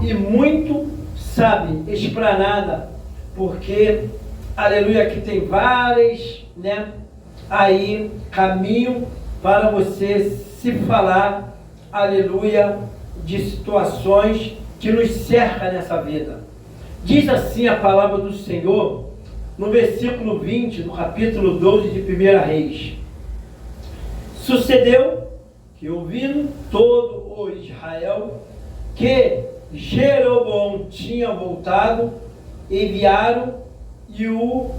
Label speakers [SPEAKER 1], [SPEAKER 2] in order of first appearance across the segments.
[SPEAKER 1] e muito, esplanada, porque, aleluia, aqui tem várias, aí, caminho para você se falar, aleluia, de situações que nos cercam nessa vida. Diz assim a palavra do Senhor, no versículo 20, do capítulo 12 de 1 Reis. Sucedeu que, ouvindo todo o Israel que Jeroboão tinha voltado, enviaram e o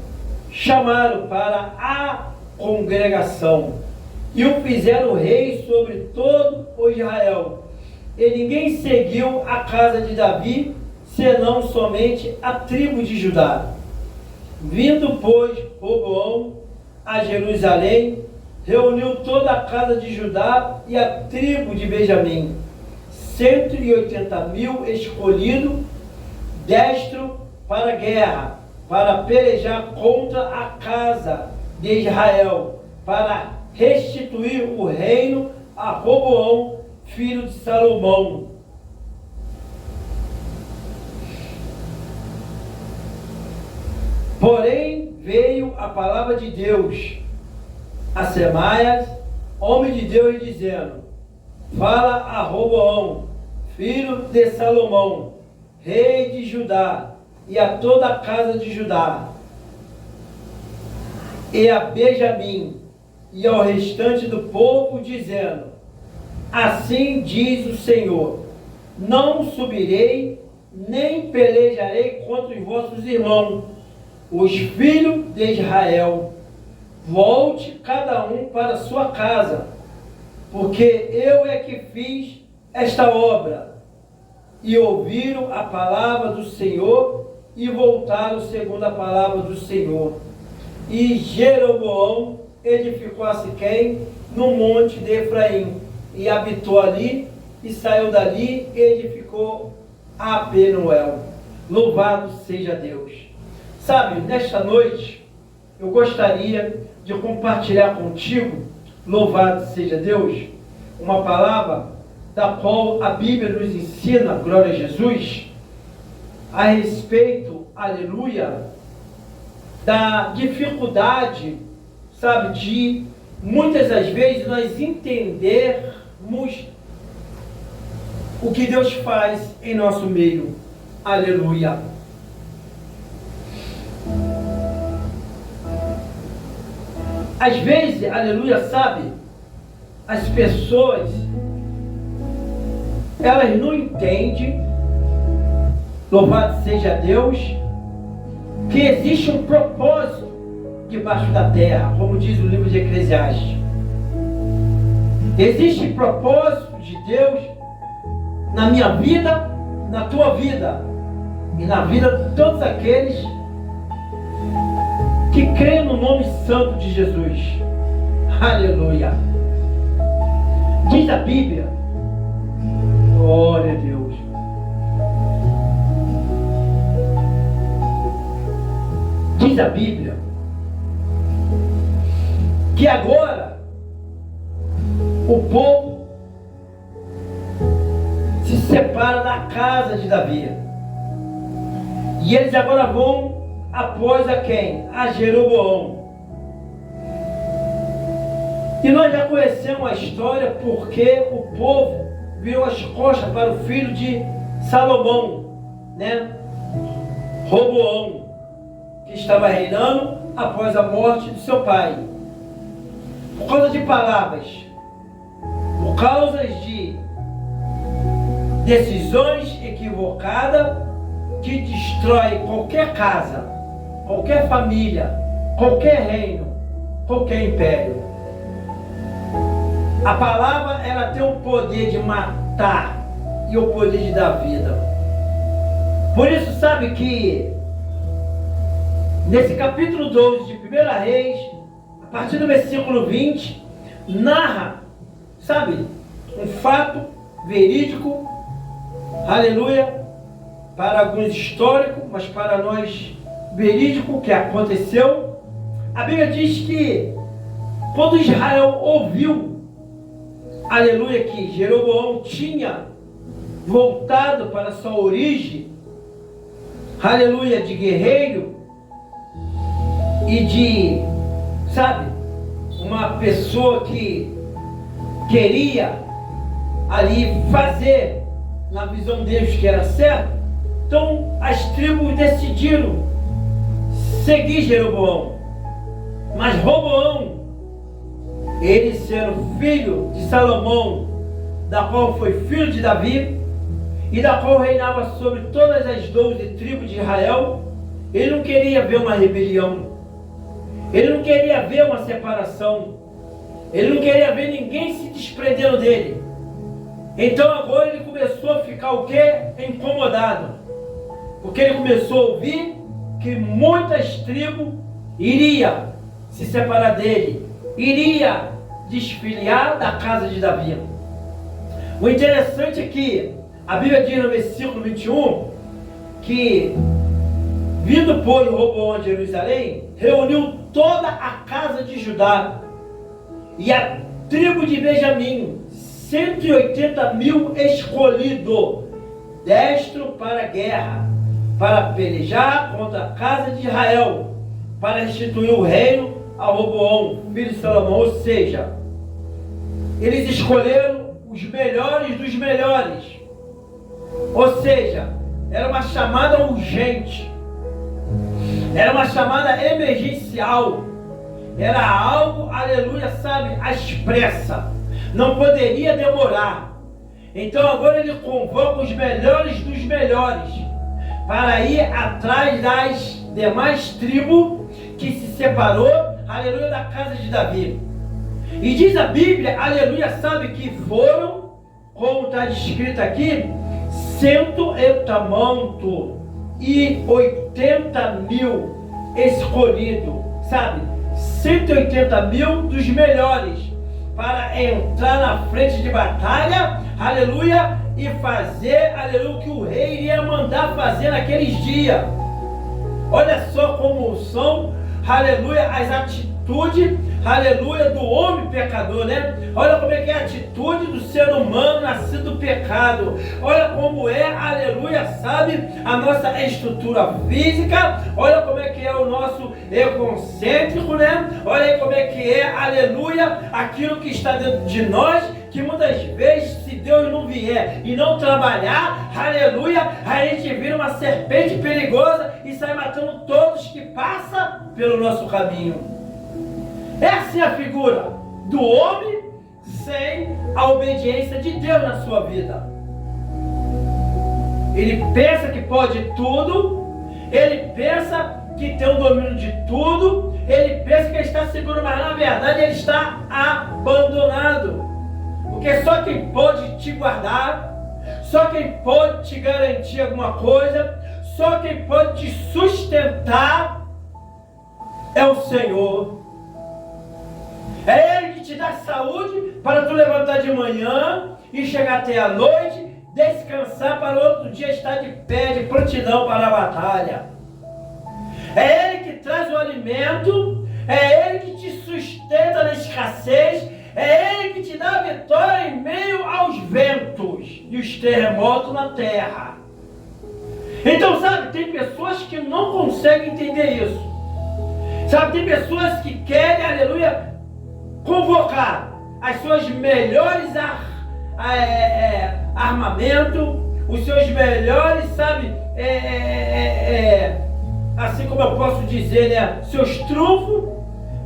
[SPEAKER 1] chamaram para a congregação e o fizeram rei sobre todo o Israel. E ninguém seguiu a casa de Davi, senão somente a tribo de Judá. Vindo, pois, Roboão a Jerusalém, reuniu toda a casa de Judá e a tribo de Benjamim, 180.000 escolhidos, destro para a guerra, para pelejar contra a casa de Israel, para restituir o reino a Roboão, filho de Salomão. Porém, veio a palavra de Deus a Semaias, homem de Deus, dizendo: fala a Roboão, filho de Salomão, rei de Judá, e a toda a casa de Judá, e a Benjamim, e ao restante do povo, dizendo: assim diz o Senhor: não subirei, nem pelejarei contra os vossos irmãos, os filhos de Israel. Volte cada um para sua casa, porque eu é que fiz esta obra. E ouviram a palavra do Senhor e voltaram segundo a palavra do Senhor. E Jeroboão edificou a Siquém no monte de Efraim, e habitou ali, e saiu dali e edificou a Penuel. Louvado seja Deus. Nesta noite, eu gostaria de compartilhar contigo, louvado seja Deus, uma palavra da qual a Bíblia nos ensina, glória a Jesus, a respeito, aleluia, da dificuldade, de muitas das vezes nós entendermos o que Deus faz em nosso meio, aleluia. Às vezes, aleluia, as pessoas, elas não entendem, louvado seja Deus, que existe um propósito debaixo da terra, como diz o livro de Eclesiastes. Existe propósito de Deus na minha vida, na tua vida, e na vida de todos aqueles que creem no nome santo de Jesus. Aleluia. Diz a Bíblia, glória a Deus, diz a Bíblia que agora o povo se separa da casa de Davi, e eles agora vão após a quem? A Jeroboão. E nós já conhecemos a história, porque o povo virou as costas para o filho de Salomão, Roboão, que estava reinando após a morte de seu pai. Por causa de palavras, por causa de decisões equivocadas que destrói qualquer casa, qualquer família, qualquer reino, qualquer império. A palavra, ela tem o poder de matar e o poder de dar vida. Por isso, que nesse capítulo 12 de 1 Reis, a partir do versículo 20, narra, um fato verídico, aleluia, para alguns históricos, mas para nós verídico, que aconteceu. A Bíblia diz que quando Israel ouviu, aleluia, que Jeroboão tinha voltado para sua origem, aleluia, de guerreiro e de, sabe, uma pessoa que queria ali fazer na visão deles que era certo. Então as tribos decidiram seguir Jeroboão. Mas Roboão, ele sendo filho de Salomão, da qual foi filho de Davi, e da qual reinava sobre todas as 12 tribos de Israel, ele não queria ver uma rebelião, ele não queria ver uma separação, ele não queria ver ninguém se desprendendo dele. Então agora ele começou a ficar o quê? Incomodado, porque ele começou a ouvir que muitas tribos iriam se separar dele, iria desfiliar da casa de Davi. O interessante é que a Bíblia diz no versículo 21 que, vindo por Roboão de Jerusalém, reuniu toda a casa de Judá e a tribo de Benjamim, 180.000 escolhidos, destro para a guerra, para pelejar contra a casa de Israel, para restituir o reino a Roboão, filho de Salomão. Ou seja, eles escolheram os melhores dos melhores. Ou seja, era uma chamada urgente, era uma chamada emergencial, era algo, aleluia, sabe, às pressas, não poderia demorar. Então agora ele convoca os melhores dos melhores para ir atrás das demais tribos que se separou, aleluia, da casa de Davi. E diz a Bíblia, aleluia, sabe, que foram, como está descrito aqui, 180.000 escolhidos, sabe? 180.000 dos melhores para entrar na frente de batalha, aleluia, e fazer, aleluia, o que o rei iria mandar fazer naqueles dias. Olha só como são, aleluia, as atitudes, aleluia, do homem pecador, né? Olha como é que é a atitude do ser humano nascido do pecado. Olha como é, aleluia, sabe, a nossa estrutura física. Olha como é que é o nosso egocêntrico, né? Olha aí como é que é, aleluia, aquilo que está dentro de nós, que muitas vezes, se Deus não vier e não trabalhar, aleluia, a gente vira uma serpente perigosa e sai matando todos que passam pelo nosso caminho. Essa é a figura do homem sem a obediência de Deus na sua vida. Ele pensa que pode tudo, ele pensa que tem o domínio de tudo, ele pensa que ele está seguro, mas na verdade ele está abandonado. Porque só quem pode te guardar, só quem pode te garantir alguma coisa, só quem pode te sustentar é o Senhor. É Ele que te dá saúde para tu levantar de manhã e chegar até a noite, descansar para o outro dia estar de pé, de prontidão para a batalha. É Ele que traz o alimento, é Ele que te sustenta na escassez, é Ele que te dá a vitória em meio aos ventos e os terremotos na terra. Então, sabe, tem pessoas que não conseguem entender isso. Sabe, tem pessoas que querem, aleluia, convocar as suas melhores armamento, os seus melhores, sabe, assim como eu posso dizer, né, seus trunfos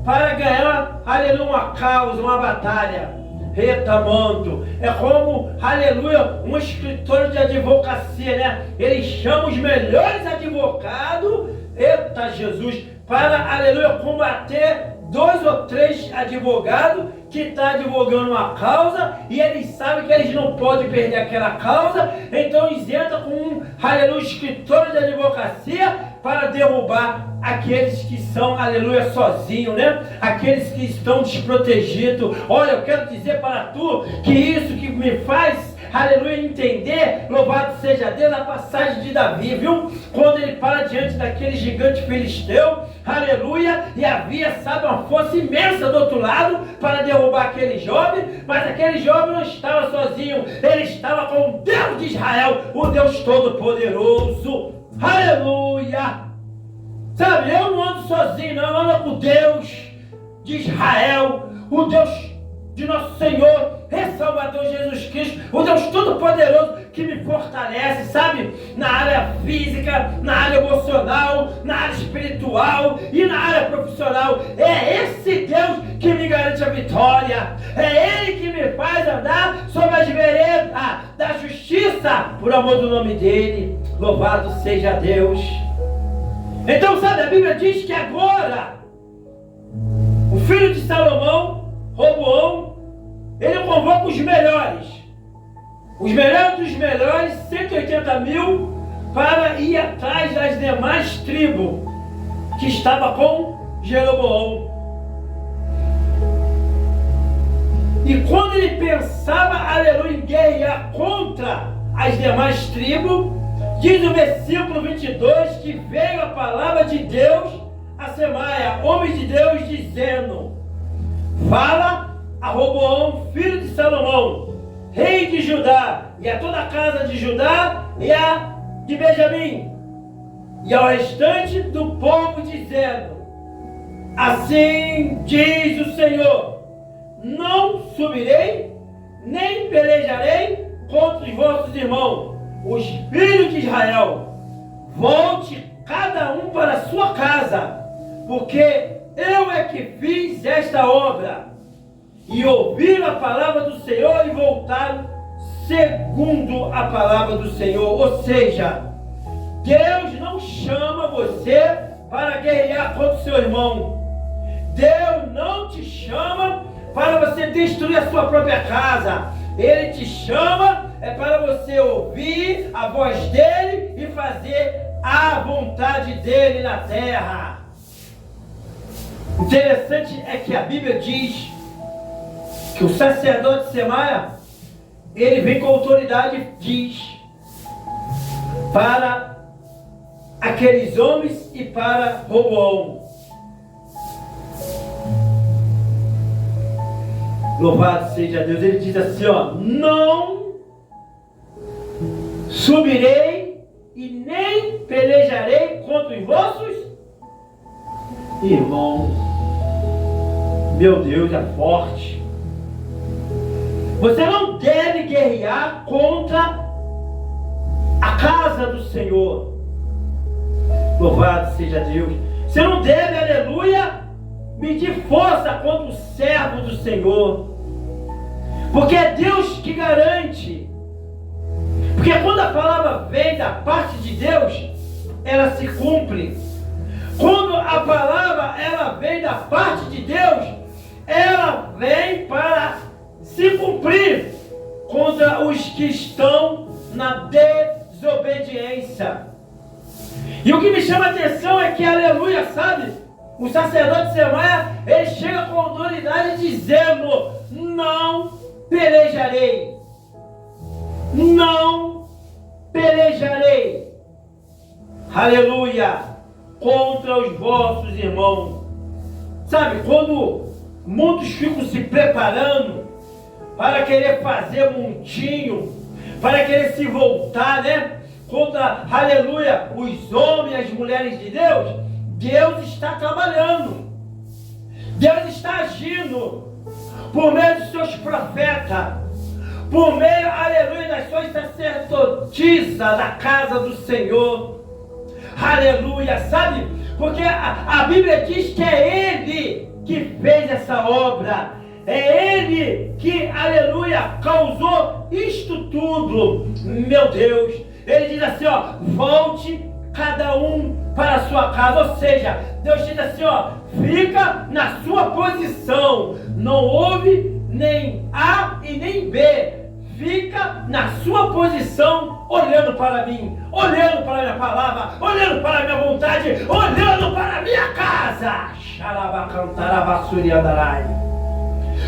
[SPEAKER 1] para ganhar, aleluia, uma causa, uma batalha. Retamanto. É como, aleluia, um escritório de advocacia, né? Ele chama os melhores advogados, eita Jesus, para, aleluia, combater 2 ou 3 advogados que estão advogando uma causa e eles sabem que eles não podem perder aquela causa, então eles entram com um, aleluia, escritório de advocacia para derrubar aqueles que são, aleluia, sozinhos, né? Aqueles que estão desprotegidos. Olha, eu quero dizer para tu que isso que me faz, aleluia, entender, louvado seja Deus, a passagem de Davi, viu? Quando ele para diante daquele gigante filisteu, aleluia, e havia, sabe, uma força imensa do outro lado para derrubar aquele jovem, mas aquele jovem não estava sozinho, ele estava com o Deus de Israel, o Deus Todo-Poderoso, aleluia. Sabe, eu não ando sozinho, não, eu ando com Deus de Israel, o Deus de nosso Senhor, Salvador Jesus Cristo, o Deus Todo-Poderoso que me fortalece, sabe? Na área física, na área emocional, na área espiritual e na área profissional. É esse Deus que me garante a vitória. É Ele que me faz andar sobre as veredas da justiça, por amor do nome dEle. Louvado seja Deus. Então, sabe, a Bíblia diz que agora o filho de Salomão, Roboão, ele convoca os melhores dos melhores, 180 mil, para ir atrás das demais tribos que estavam com Jeroboão. E quando ele pensava, aleluia, em guerrear contra as demais tribos, diz o versículo 22 que veio a palavra de Deus a Semaia, homem de Deus, dizendo: fala a Roboão, filho de Salomão, rei de Judá, e a toda a casa de Judá e a de Benjamim, e ao restante do povo, dizendo: assim diz o Senhor, não subirei, nem pelejarei contra os vossos irmãos, os filhos de Israel. Volte cada um para a sua casa, porque eu é que fiz esta obra. E ouviram a palavra do Senhor e voltaram segundo a palavra do Senhor. Ou seja, Deus não chama você para guerrear contra o seu irmão. Deus não te chama para você destruir a sua própria casa. Ele te chama para você ouvir a voz dele e fazer a vontade dele na terra. Interessante é que a Bíblia diz que o sacerdote Semaia, ele vem com autoridade e diz para aqueles homens e para Roboão: louvado seja Deus. Ele diz assim, ó: não subirei e nem pelejarei contra os vossos irmãos. Meu Deus, é forte. Você não deve guerrear contra a casa do Senhor. Louvado seja Deus. Você não deve, aleluia, medir força contra o servo do Senhor. Porque é Deus que garante. Porque quando a palavra vem da parte de Deus, ela se cumpre. Quando a palavra ela vem da parte de Deus, ela vem para se cumprir contra os que estão na desobediência. E o que me chama a atenção é que, aleluia, sabe, o sacerdote Semaia, ele chega com autoridade dizendo: não pelejarei, não pelejarei, aleluia, contra os vossos irmãos. Sabe, quando muitos ficam se preparando para querer fazer montinho, para querer se voltar, né, contra, aleluia, os homens e as mulheres de Deus, Deus está trabalhando, Deus está agindo por meio dos seus profetas, por meio, aleluia, das suas sacerdotisas da casa do Senhor, aleluia, sabe, porque a Bíblia diz que é Ele que fez essa obra. É Ele que, aleluia, causou isto tudo. Meu Deus, Ele diz assim, ó: volte cada um para a sua casa. Ou seja, Deus diz assim, ó: fica na sua posição. Não houve nem A e nem B. Fica na sua posição, olhando para mim, olhando para a minha palavra, olhando para a minha vontade, olhando para a minha casa.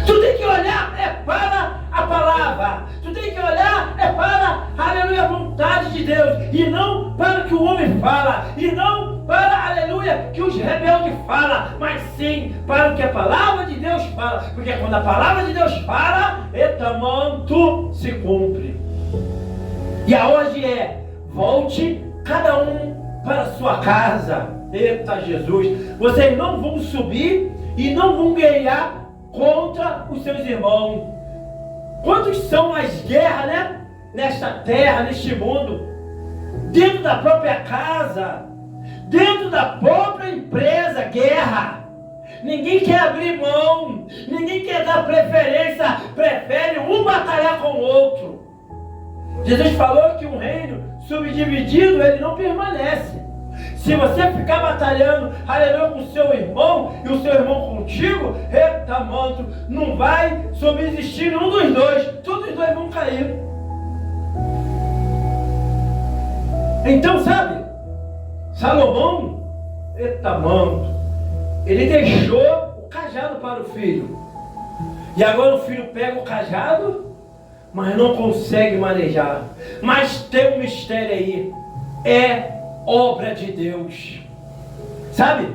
[SPEAKER 1] Tu tem que olhar para a palavra falava. Tu tem que olhar para, aleluia, a vontade de Deus, e não para o que o homem fala, e não para, aleluia, que os rebeldes falam, mas sim para o que a palavra de Deus fala, porque quando a palavra de Deus fala, etamanto se cumpre. E a hoje é: volte cada um para a sua casa. Eita Jesus, vocês não vão subir e não vão guerrear contra os seus irmãos. Quantos são as guerras, né? Nesta terra, neste mundo, dentro da própria casa, dentro da própria empresa, guerra. Ninguém quer abrir mão, ninguém quer dar preferência, prefere um batalhar com o outro. Jesus falou que um reino subdividido, ele não permanece. Se você ficar batalhando, aleluia, com o seu irmão, e o seu irmão contigo, eita manto, não vai subsistir um dos dois, todos os dois vão cair. Então, sabe, Salomão, eita manto, ele deixou o cajado para o filho. E agora o filho pega o cajado, mas não consegue manejar. Mas tem um mistério aí. É obra de Deus. Sabe?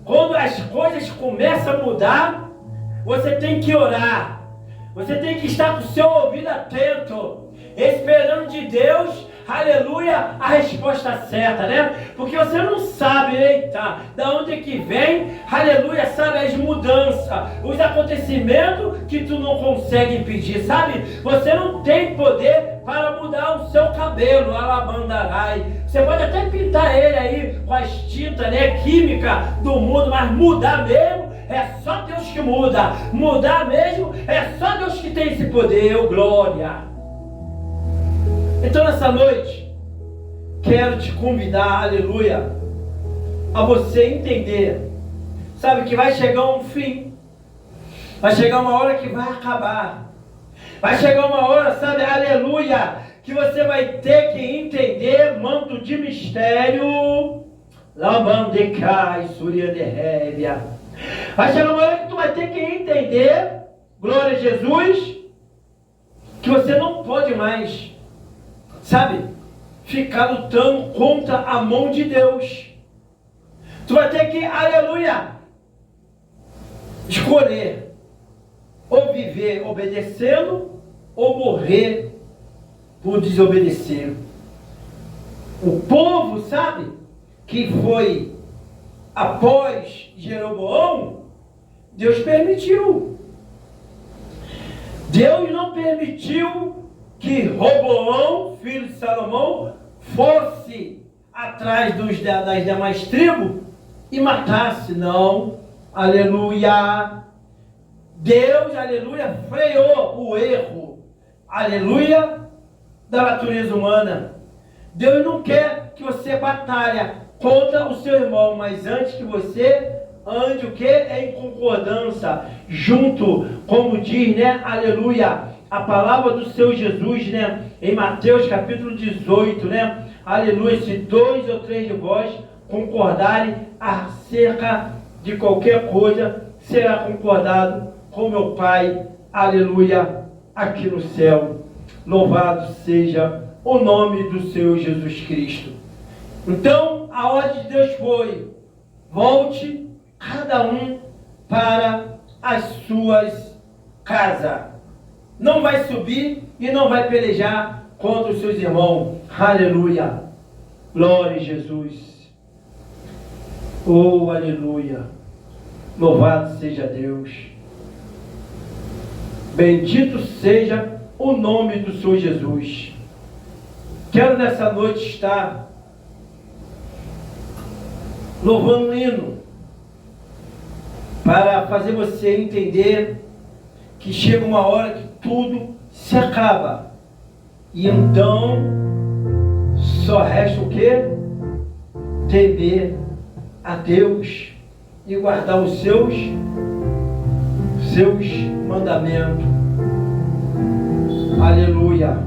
[SPEAKER 1] Quando as coisas começam a mudar, você tem que orar. Você tem que estar com o seu ouvido atento, esperando de Deus, aleluia, a resposta certa, né? Porque você não sabe, eita, da onde que vem, aleluia, sabe, as mudanças, os acontecimentos que tu não consegue impedir, sabe? Você não tem poder para mudar o seu cabelo, alabandarai. Você pode até pintar ele aí com as tintas, né, química do mundo, mas mudar mesmo é só Deus que muda. Mudar mesmo é só Deus que tem esse poder, glória. Então nessa noite, quero te convidar, aleluia, a você entender, sabe, que vai chegar um fim, vai chegar uma hora que vai acabar, vai chegar uma hora, sabe, aleluia, que você vai ter que entender, manto de mistério, Lamandecai, Surya de Révia. Vai chegar uma hora que tu vai ter que entender, glória a Jesus, que você não pode mais, sabe, ficar lutando contra a mão de Deus. Tu vai ter que, aleluia, escolher ou viver obedecendo ou morrer por desobedecer. O povo, sabe, que foi após Jeroboão, Deus permitiu. Deus não permitiu que Roboão, filho de Salomão, fosse atrás das demais tribos e matasse. Não, aleluia. Deus, aleluia, freou o erro, aleluia, da natureza humana. Deus não quer que você batalhe contra o seu irmão, mas antes que você ande o que? Em concordância, junto, como diz, né, aleluia, a palavra do Senhor Jesus, né, em Mateus capítulo 18, né, aleluia, se 2 ou 3 de vós concordarem acerca de qualquer coisa, será concordado com meu Pai, aleluia, aqui no céu. Louvado seja o nome do Senhor Jesus Cristo. Então, a ordem de Deus foi: volte cada um para as suas casas. Não vai subir e não vai pelejar contra os seus irmãos. Aleluia. Glória a Jesus. Oh, aleluia. Louvado seja Deus. Bendito seja o nome do Senhor Jesus. Quero nessa noite estar louvando um hino para fazer você entender que chega uma hora que tudo se acaba. E então só resta o quê? Temer a Deus e guardar os seus mandamentos. Aleluia.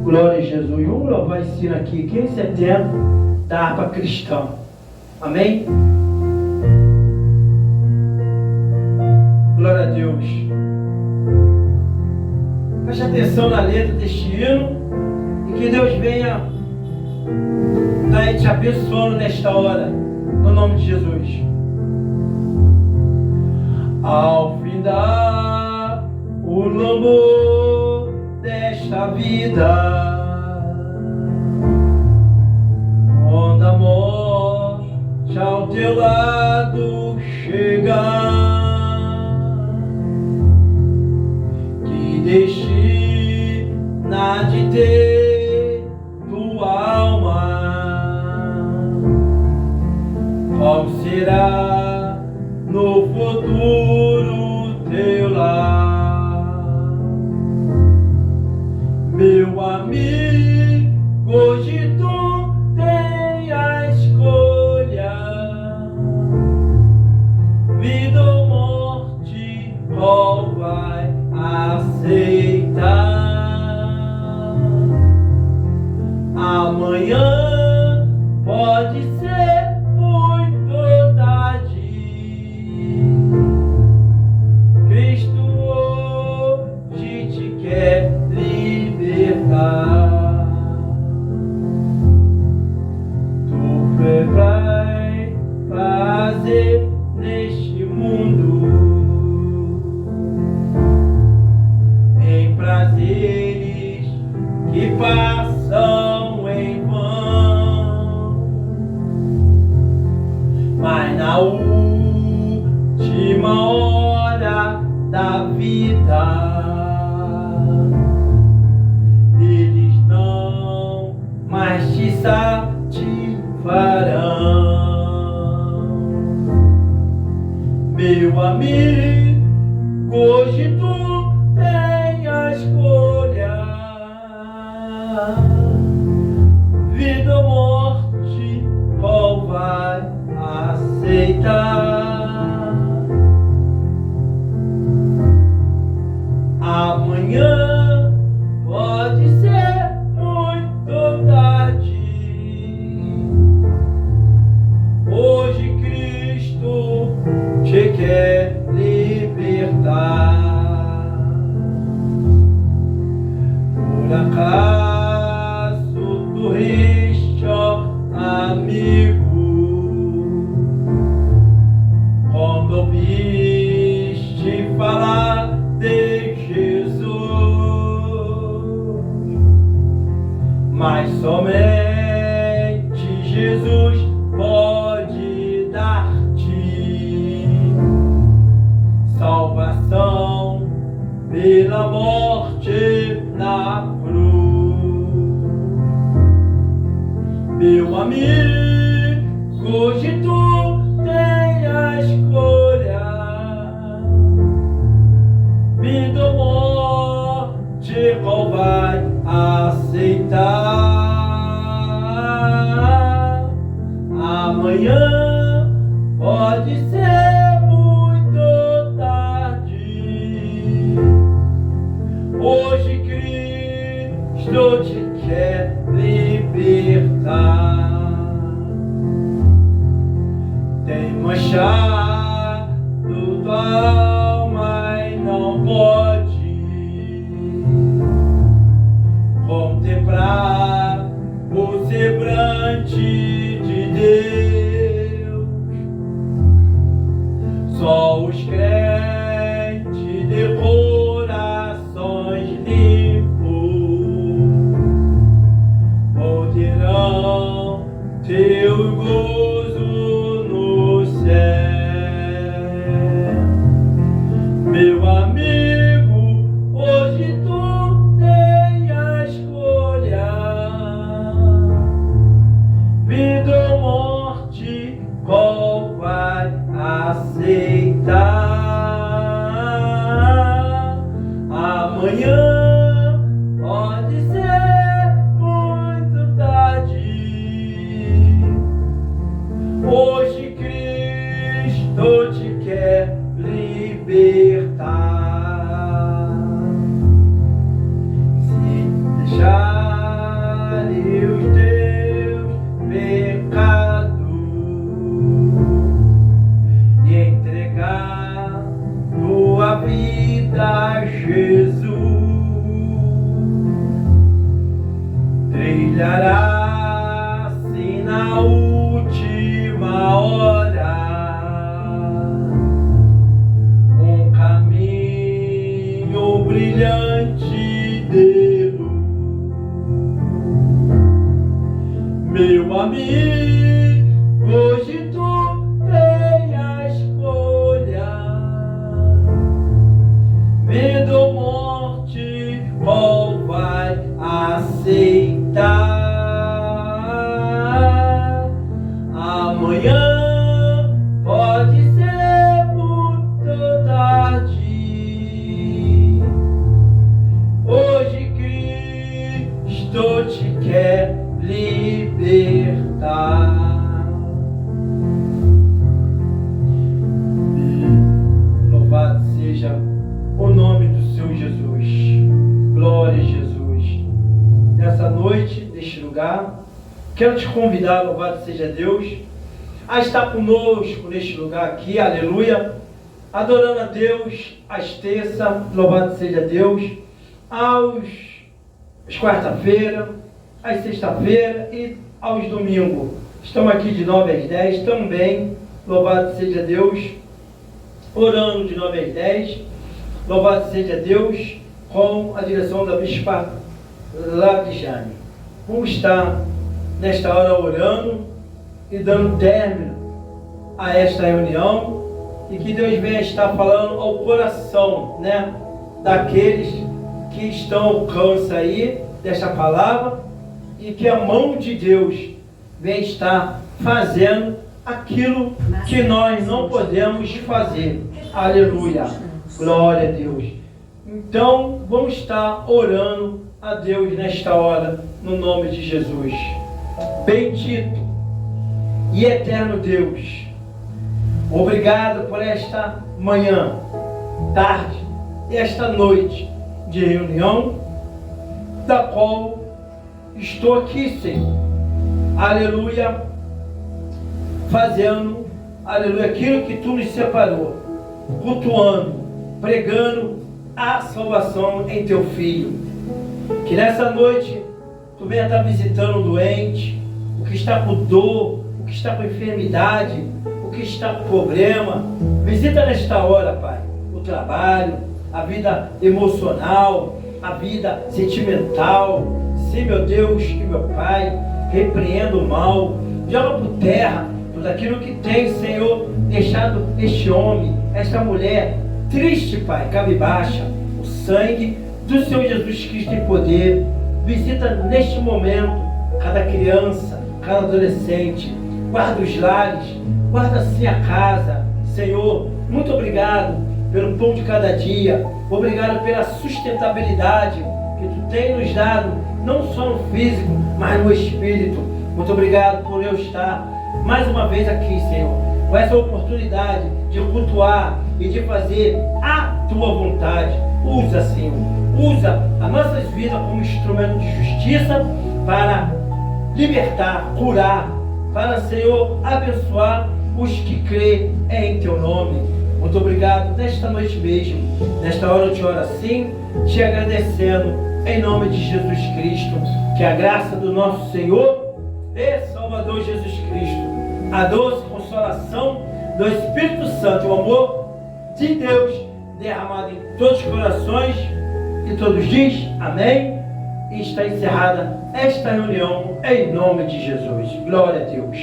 [SPEAKER 1] Glória a Jesus. Vamos louvar esse hino aqui, que em setembro da harpa cristã. Amém? Glória a Deus. Preste atenção. atenção na letra deste hino e que Deus venha estar te abençoando nesta hora, no nome de Jesus. Ao findar o lombo desta vida, quando a morte ao teu lado chegar, que destina de ter tua alma, qual será no futuro teu lar? Meu amigo, hoje tu tem a escolha, vida ou morte, qual vai aceitar? Amanhã pode ser muito tarde, Cristo hoje te quer libertar. Tu vai fazer neste mundo em prazeres que passam em vão, mas na última hora da vida eles não mais te satisfarão. Meu amigo, hoje tu tem a escolha, vida ou morte, qual vai aceitar? Amanhã pode ser muito tarde, hoje Cristo te quer libertar. Por acaso tu riste, ó amigo, quando ouviste falar de Jesus, mas somente Jesus pode dar-te salvação pela morte na cruz. Meu amigo, hoje tu tem a escolha, vida ou morte, qual vai aceitar? Amanhã pode ser muito tarde, hoje Cristo te quer libertar. Tem manchado tua alma e não pode contemplar o semblante de Deus. Só os crentes de corações limpos poderão ter o gozo no céu. brilhante de luz. Meu amigo, hoje tu tem a escolha. Vida ou morte, qual vai aceitar? Amanhã pode ser muito tarde. Hoje Cristo te quer libertar. Louvado seja o nome do Senhor Jesus. Glória a Jesus. Nessa noite, neste lugar, quero te convidar, louvado seja Deus, a estar conosco neste lugar aqui, aleluia, adorando a Deus às terças, louvado seja Deus, às quarta-feira, às sexta-feira e aos domingos. Estamos aqui de 9 às 10 também, louvado seja Deus, orando de 9 às 10, louvado seja Deus, com a direção da Bispa Ladjane. Vamos estar nesta hora orando e dando término a esta reunião, e que Deus venha estar falando ao coração, né, daqueles que estão ao alcance aí desta palavra, e que a mão de Deus venha estar fazendo aquilo que nós não podemos fazer. Aleluia, glória a Deus. Então vamos estar orando a Deus nesta hora, no nome de Jesus. Bendito e eterno Deus, obrigado por esta manhã, tarde e esta noite de reunião, da qual estou aqui, Senhor, aleluia, fazendo, aleluia, aquilo que Tu nos separou, cultuando, pregando a salvação em Teu Filho. Que nessa noite Tu venha estar visitando o doente, o que está com dor, o que está com enfermidade, o que está com problema. Visita nesta hora, Pai, o trabalho, a vida emocional, a vida sentimental. Sim, meu Deus e meu Pai, repreenda o mal, joga por terra tudo aquilo que tem, Senhor, deixado este homem, esta mulher triste, Pai, cabibaixa. O sangue do Senhor Jesus Cristo em poder visita neste momento cada criança, cada adolescente, guarda os lares, guarda assim a casa. Senhor, muito obrigado pelo pão de cada dia, obrigado pela sustentabilidade que Tu tem nos dado, não só no físico, mas no espírito. Muito obrigado por eu estar mais uma vez aqui, Senhor, com essa oportunidade de cultuar e de fazer a Tua vontade. Usa, Senhor, usa as nossas vidas como instrumento de justiça para libertar, curar, para, Senhor, abençoar os que crêem em Teu nome. Muito obrigado nesta noite mesmo. Nesta hora eu te oro assim, te agradecendo em nome de Jesus Cristo. Que a graça do nosso Senhor e Salvador Jesus Cristo, a doce consolação do Espírito Santo, o amor de Deus derramado em todos os corações, e todos diz amém. E está encerrada esta reunião em nome de Jesus. Glória a Deus.